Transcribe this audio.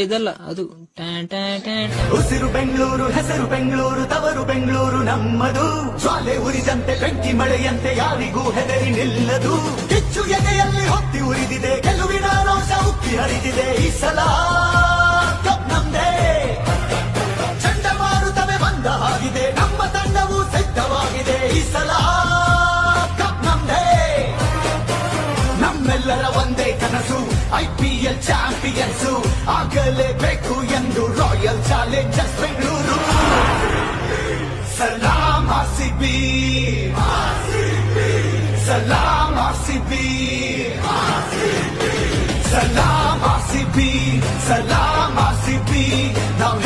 ಇದಲ್ಲ ಅದು ಉಸಿರು ಬೆಂಗಳೂರು, ಹೆಸರು ಬೆಂಗಳೂರು, ತವರು ಬೆಂಗಳೂರು ನಮ್ಮದು. ಜ್ವಾಲೆ ಉರಿದಂತೆ ಬೆಂಕಿ ಮಳೆಯಂತೆ ಯಾರಿಗೂ ಹೆದರಿ ನಿಲ್ಲದು. ಕಿಚ್ಚು ಎದೆಯಲ್ಲಿ ಹೊತ್ತಿ ಉರಿದಿದೆ, ಗೆಲುವಿನ ರೋಷ ಉಕ್ಕಿ ಹರಿದಿದೆ. ಈ ಸಲ ಕಪ್ ನಮ್ದೇ, ಚಂಡಮಾರುತವೇ ಬಂದ ಹಾಗಿದೆ, ನಮ್ಮ ತಂಡವು ಸಿದ್ಧವಾಗಿದೆ. ಈ ಸಲ ಕಪ್ ನಮ್ದೇ, ನಮ್ಮೆಲ್ಲರ ಒಂದೇ ಕನಸು, IPL ಚಾಂಪಿಯನ್ಸು ಆಗಲೇಬೇಕು ಎಂದು ರಾಯಲ್ ಚಾಲೆಂಜರ್ಸ್ ಬೆಂಗಳೂರು. ಸಲಾಂ RCB, ಸಲಾಂ RCB, ಸಲಾಂ RCB, ಸಲಾಂ RCB. ನಾವು